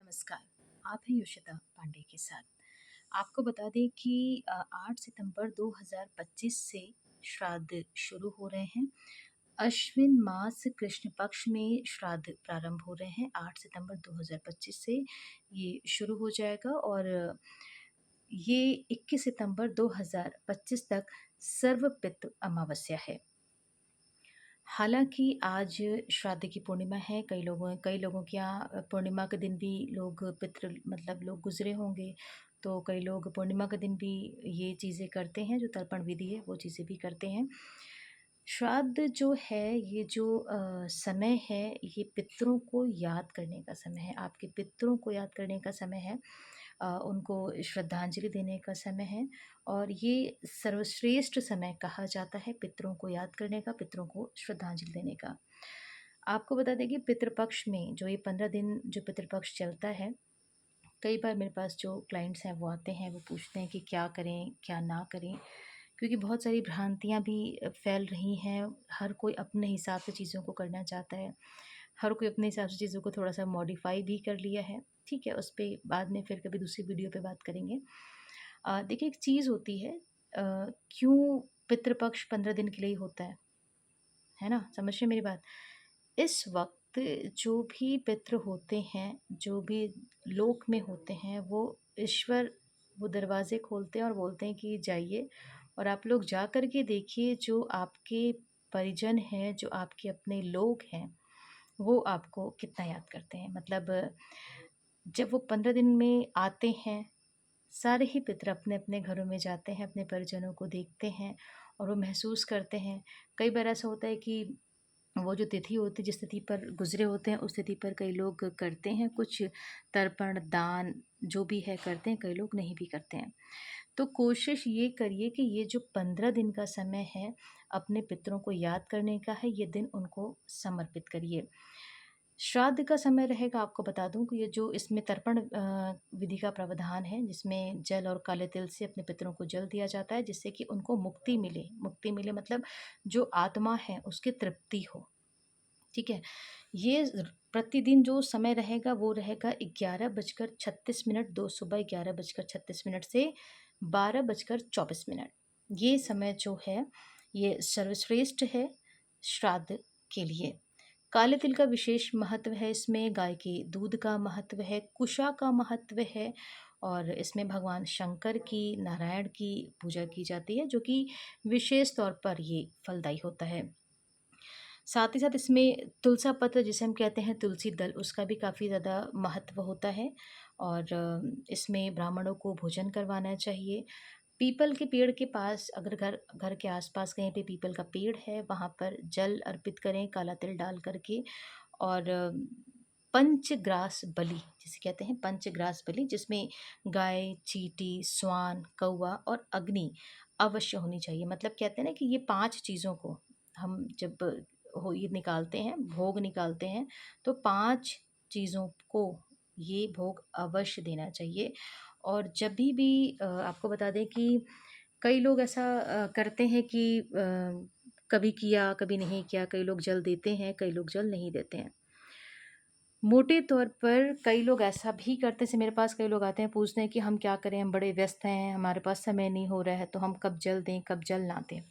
नमस्कार। आप हैं योशिता पांडे के साथ। आपको बता दें कि 8 सितंबर 2025 से श्राद्ध शुरू हो रहे हैं। अश्विन मास कृष्ण पक्ष में श्राद्ध प्रारंभ हो रहे हैं। 8 सितंबर 2025 से ये शुरू हो जाएगा और ये 21 सितंबर 2025 तक सर्वपितृ अमावस्या है। हालाँकि आज श्राद्ध की पूर्णिमा है, कई लोगों के यहाँ पूर्णिमा के दिन भी लोग पितृ मतलब लोग गुज़रे होंगे, तो कई लोग पूर्णिमा के दिन भी ये चीज़ें करते हैं, जो तर्पण विधि है, वो चीज़ें भी करते हैं। श्राद्ध जो है, ये जो समय है, ये पितरों को याद करने का समय है, आपके पितरों को याद करने का समय है। उनको श्रद्धांजलि देने का समय है और ये सर्वश्रेष्ठ समय कहा जाता है पितरों को याद करने का, पितरों को श्रद्धांजलि देने का। आपको बता दें कि पितृपक्ष में जो ये 15 दिन जो पितृपक्ष चलता है, कई बार मेरे पास जो क्लाइंट्स हैं वो आते हैं, वो पूछते हैं कि क्या करें, क्या ना करें? क्योंकि बहुत सारी भ्रांतियाँ भी फैल रही हैं। हर कोई अपने हिसाब से चीज़ों को करना चाहता है। हर कोई अपने हिसाब से चीज़ों को थोड़ा-सा मॉडिफ़ाई भी कर लिया है। ठीक है, उस पे बाद में फिर कभी दूसरी वीडियो पे बात करेंगे। देखिए एक चीज़ होती है, क्यों पितृपक्ष 15 दिन के लिए ही होता है ना? समझ रहे हैं मेरी बात? इस वक़्त जो भी पितृ होते हैं, जो भी लोक में होते हैं, वो दरवाज़े खोलते हैं और बोलते हैं कि जाइए और आप लोग जा कर के देखिए, जो आपके परिजन हैं, जो आपके अपने लोग हैं, वो आपको कितना याद करते हैं। मतलब जब वो 15 दिन में आते हैं, सारे ही पितृ अपने-अपने घरों में जाते हैं, अपने परिजनों को देखते हैं और वो महसूस करते हैं। कई बार ऐसा होता है कि वो जो तिथि होती है, जिस तिथि पर गुज़रे होते हैं, उस तिथि पर कई लोग करते हैं कुछ तर्पण, दान जो भी है करते हैं, कई लोग नहीं भी करते हैं। तो कोशिश ये करिए कि ये जो 15 दिन का समय है, अपने पितरों को याद करने का है, ये दिन उनको समर्पित करिए। श्राद्ध का समय रहेगा, आपको बता दूँ कि ये जो इसमें तर्पण विधि का प्रावधान है, जिसमें जल और काले तिल से अपने पितरों को जल दिया जाता है, जिससे कि उनको मुक्ति मिले। मुक्ति मिले मतलब जो आत्मा है, उसकी तृप्ति हो। ठीक है? ये प्रतिदिन जो समय रहेगा वो रहेगा 11:36 दो सुबह 11:36 से 12:24। ये समय जो है ये सर्वश्रेष्ठ है श्राद्ध के लिए। काले तिल का विशेष महत्व है, इसमें गाय के दूध का महत्व है, कुशा का महत्व है और इसमें भगवान शंकर की, नारायण की पूजा की जाती है, जो कि विशेष तौर पर ये फलदायी होता है। साथ ही साथ इसमें तुलसा पत्र, जिसे हम कहते हैं तुलसी दल, उसका भी काफ़ी ज़्यादा महत्व होता है और इसमें ब्राह्मणों को भोजन करवाना चाहिए। पीपल के पेड़ के पास, अगर घर घर के आसपास कहीं पे पीपल का पेड़ है, वहाँ पर जल अर्पित करें काला तिल डाल कर के और पंचग्रास बलि जिसे कहते हैं, पंचग्रास बलि, जिसमें गाय, चींटी, स्वान, कौवा और अग्नि अवश्य होनी चाहिए। मतलब कहते हैं ना कि ये 5 चीज़ों को हम जब हो ये निकालते हैं, भोग निकालते हैं, तो 5 चीज़ों को ये भोग अवश्य देना चाहिए। और जब भी आपको बता दें कि कई लोग ऐसा करते हैं कि कभी किया, कभी नहीं किया, कई लोग जल देते हैं, कई लोग जल नहीं देते हैं। मोटे तौर पर कई लोग ऐसा भी करते हैं, जैसे मेरे पास कई लोग आते हैं, पूछते हैं कि हम क्या करें, हम बड़े व्यस्त हैं, हमारे पास समय नहीं हो रहा है, तो हम कब जल दें, कब जल ना दें।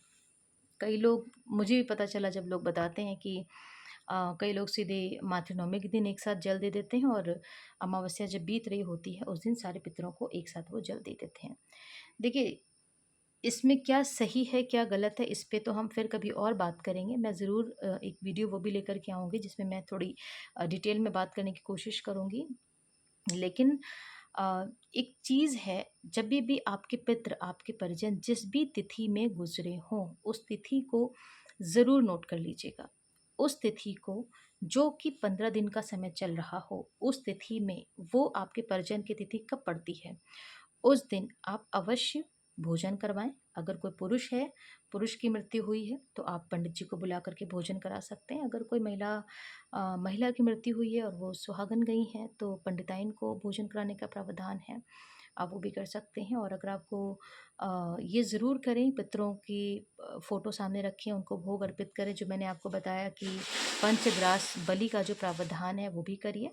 कई लोग, मुझे भी पता चला जब लोग बताते हैं कि कई लोग सीधे मातृनवमी के दिन एक साथ जल दे देते हैं और अमावस्या जब बीत रही होती है, उस दिन सारे पितरों को एक साथ वो जल दे देते हैं। देखिए, इसमें क्या सही है, क्या गलत है, इस पे तो हम फिर कभी और बात करेंगे। मैं ज़रूर एक वीडियो वो भी लेकर के आऊँगी, जिसमें मैं थोड़ी डिटेल में बात करने की कोशिश करूँगी। लेकिन एक चीज़ है, जब भी आपके पितृ, आपके परिजन जिस भी तिथि में गुज़रे हों, उस तिथि को ज़रूर नोट कर लीजिएगा। उस तिथि को, जो कि 15 दिन का समय चल रहा हो, उस तिथि में वो आपके परिजन की तिथि कब पड़ती है, उस दिन आप अवश्य भोजन करवाएँ। अगर कोई पुरुष है, पुरुष की मृत्यु हुई है, तो आप पंडित जी को बुला कर के भोजन करा सकते हैं। अगर कोई महिला की मृत्यु हुई है और वो सुहागन गई हैं, तो पंडिताइन को भोजन कराने का प्रावधान है, आप वो भी कर सकते हैं। और अगर आपको ये ज़रूर करें, पितरों की फ़ोटो सामने रखें, उनको भोग अर्पित करें, जो मैंने आपको बताया कि पंचग्रास बलि का जो प्रावधान है, वो भी करिए।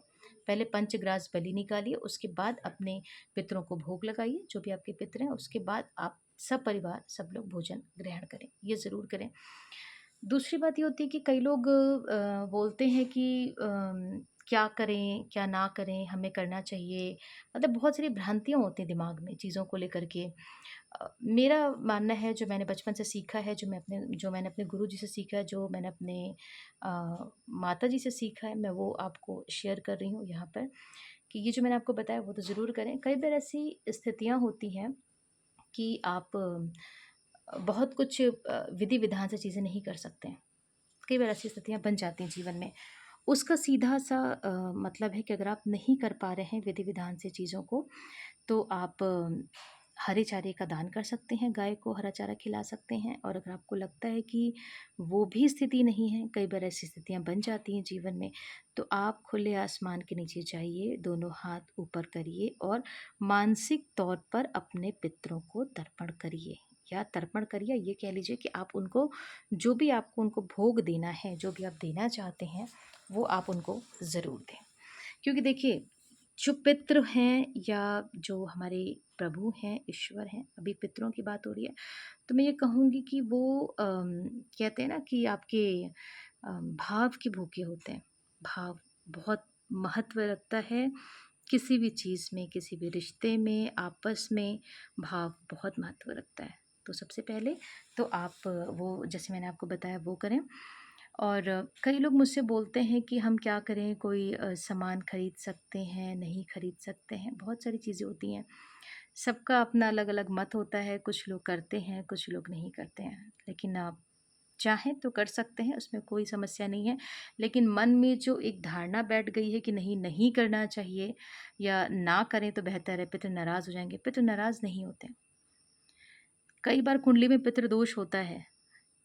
पहले पंचग्रास बलि निकालिए, उसके बाद अपने पितरों को भोग लगाइए, जो भी आपके पितर हैं, उसके बाद आप सब परिवार, सब लोग भोजन ग्रहण करें, ये ज़रूर करें। दूसरी बात ये होती है कि कई लोग बोलते हैं कि क्या करें, क्या ना करें, हमें करना चाहिए। मतलब बहुत सारी भ्रांतियाँ होती हैं दिमाग में चीज़ों को लेकर के। मेरा मानना है जो मैंने बचपन से सीखा है, जो मैंने अपने गुरुजी से सीखा है, जो मैंने अपने माताजी से सीखा है, मैं वो आपको शेयर कर रही हूँ यहाँ पर कि ये जो मैंने आपको बताया वो तो ज़रूर करें। कई बार ऐसी स्थितियाँ होती हैं कि आप बहुत कुछ विधि-विधान से चीज़ें नहीं कर सकते हैं। कई बार ऐसी स्थितियाँ बन जाती हैं जीवन में। उसका सीधा-सा मतलब है कि अगर आप नहीं कर पा रहे हैं विधि-विधान से चीज़ों को, तो आप हरे चारे का दान कर सकते हैं, गाय को हरा चारा खिला सकते हैं। और अगर आपको लगता है कि वो भी स्थिति नहीं है, कई बार ऐसी स्थितियाँ बन जाती हैं जीवन में, तो आप खुले आसमान के नीचे जाइए, दोनों हाथ ऊपर करिए और मानसिक तौर पर अपने पितरों को तर्पण करिए या तर्पण करिए, ये कह लीजिए कि आप उनको जो भी आपको उनको भोग देना है, जो भी आप देना चाहते हैं, वो आप उनको ज़रूर दें। क्योंकि देखिए, जो पितृ हैं या जो हमारे प्रभु हैं, ईश्वर हैं, अभी पितरों की बात हो रही है, तो मैं ये कहूँगी कि वो कहते हैं ना कि आपके भाव के भूखे होते हैं। भाव बहुत महत्व रखता है किसी भी चीज़ में, किसी भी रिश्ते में, आपस में भाव बहुत महत्व रखता है। तो सबसे पहले तो आप वो जैसे मैंने आपको बताया वो करें। और कई लोग मुझसे बोलते हैं कि हम क्या करें, कोई सामान खरीद सकते हैं, नहीं खरीद सकते हैं, बहुत सारी चीज़ें होती हैं। सबका अपना अलग-अलग मत होता है, कुछ लोग करते हैं, कुछ लोग नहीं करते हैं। लेकिन आप चाहें तो कर सकते हैं, उसमें कोई समस्या नहीं है। लेकिन मन में जो एक धारणा बैठ गई है कि नहीं, नहीं करना चाहिए या ना करें तो बेहतर है, पितृ नाराज़ हो जाएँगे, पितृ नाराज़ नहीं होते। कई बार कुंडली में पितृदोष होता है,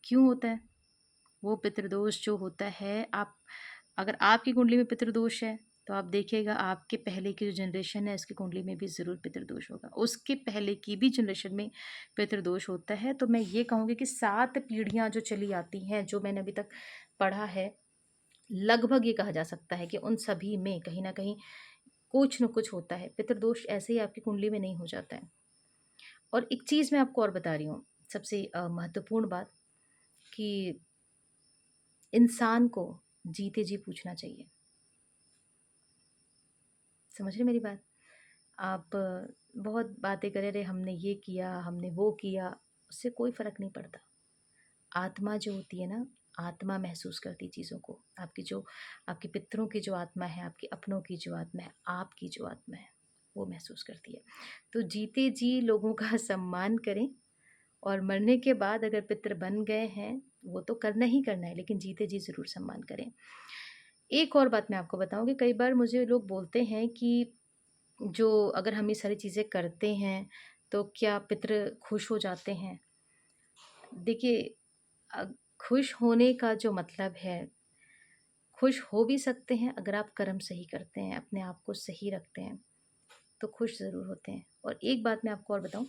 क्यों होता है? वो पितृदोष जो होता है, आप अगर आपकी कुंडली में पितृदोष है, तो आप देखिएगा आपके पहले की जो जनरेशन है उसकी कुंडली में भी ज़रूर पितृदोष होगा। उसके पहले की भी जनरेशन में पितृदोष होता है। तो मैं ये कहूँगी कि 7 पीढ़ियाँ जो चली आती हैं, जो मैंने अभी तक पढ़ा है, लगभग ये कहा जा सकता है कि उन सभी में कहीं न कहीं कुछ न कुछ होता है। पितृदोष ऐसे ही आपकी कुंडली में नहीं हो जाता है। और एक चीज़ मैं आपको और बता रही हूँ, सबसे महत्वपूर्ण बात कि इंसान को जीते जी पूछना चाहिए। समझ रहे मेरी बात? आप बहुत बातें करे, अरे हमने ये किया, हमने वो किया, उससे कोई फ़र्क नहीं पड़ता। आत्मा जो होती है ना, आत्मा महसूस करती चीज़ों को। आपके पितरों की जो आत्मा है, आपके अपनों की जो आत्मा है, आपकी जो आत्मा है, वो महसूस करती है। तो जीते जी लोगों का सम्मान करें और मरने के बाद अगर पितृ बन गए हैं, वो तो करना ही करना है, लेकिन जीते जी ज़रूर सम्मान करें। एक और बात मैं आपको बताऊँ कि कई बार मुझे लोग बोलते हैं कि जो अगर हम ये सारी चीज़ें करते हैं, तो क्या पितृ खुश हो जाते हैं? देखिए, अ, खुश होने का जो मतलब है, खुश हो भी सकते हैं अगर आप कर्म सही करते हैं, अपने आप को सही रखते हैं, तो खुश ज़रूर होते हैं। और एक बात मैं आपको और बताऊँ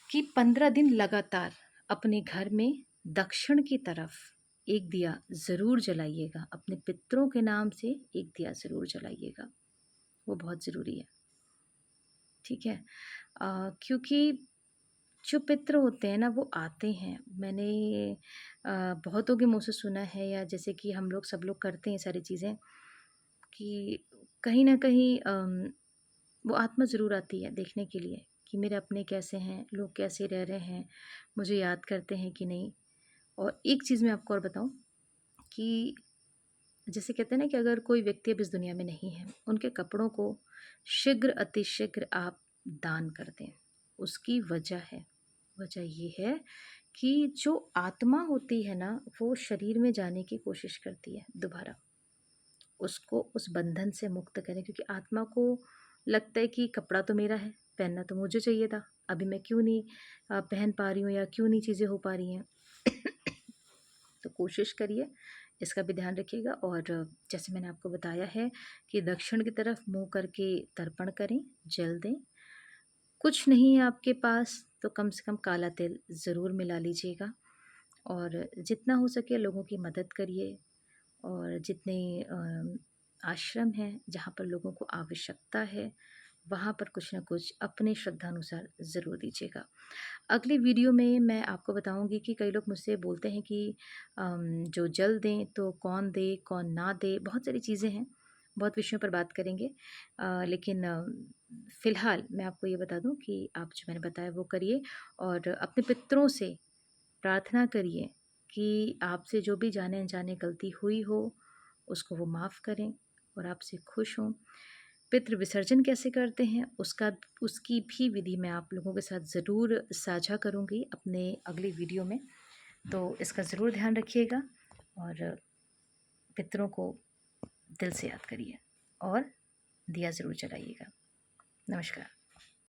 कि 15 दिन लगातार अपने घर में दक्षिण की तरफ एक दिया ज़रूर जलाइएगा। अपने पितरों के नाम से एक दिया ज़रूर जलाइएगा, वो बहुत ज़रूरी है, ठीक है? क्योंकि जो पितृ होते हैं ना वो आते हैं। मैंने बहुतों के मुँह से सुना है या जैसे कि हम लोग सब लोग करते हैं सारी चीज़ें कि कहीं न कहीं वो आत्मा ज़रूर आती है देखने के लिए कि मेरे अपने कैसे हैं, लोग कैसे रह रहे हैं, मुझे याद करते हैं कि नहीं। और एक चीज़ मैं आपको और बताऊँ कि जैसे कहते हैं ना कि अगर कोई व्यक्ति अब इस दुनिया में नहीं है, उनके कपड़ों को शीघ्र अतिशीघ्र आप दान कर दें। उसकी वजह है, वजह ये है कि जो आत्मा होती है ना, वो शरीर में जाने की कोशिश करती है दोबारा। उसको उस बंधन से मुक्त करें क्योंकि आत्मा को लगता है कि कपड़ा तो मेरा है, पहनना तो मुझे चाहिए था, अभी मैं क्यों नहीं पहन पा रही हूँ या क्यों नहीं चीज़ें हो पा रही हैं। तो कोशिश करिए, इसका भी ध्यान रखिएगा। और जैसे मैंने आपको बताया है कि दक्षिण की तरफ मुँह करके तर्पण करें, जल दें। कुछ नहीं है आपके पास तो कम से कम काला तिल ज़रूर मिला लीजिएगा और जितना हो सके लोगों की मदद करिए। और जितने आश्रम हैं, जहाँ पर लोगों को आवश्यकता है, वहाँ पर कुछ न कुछ अपने श्रद्धानुसार ज़रूर दीजिएगा। अगली वीडियो में मैं आपको बताऊँगी कि कई लोग मुझसे बोलते हैं कि जो जल दें तो कौन दे, कौन ना दे, बहुत सारी चीज़ें हैं, बहुत विषयों पर बात करेंगे। लेकिन फ़िलहाल मैं आपको ये बता दूँ कि आप जो मैंने बताया वो करिए और अपने पितरों से प्रार्थना करिए कि आपसे जो भी जाने-अनजाने गलती हुई हो, उसको वो माफ़ करें और आपसे खुश हों। पितृ विसर्जन कैसे करते हैं उसकी भी विधि मैं आप लोगों के साथ ज़रूर साझा करूँगी अपने अगली वीडियो में। तो इसका ज़रूर ध्यान रखिएगा और पितरों को दिल से याद करिए और दिया ज़रूर जलाइएगा। नमस्कार।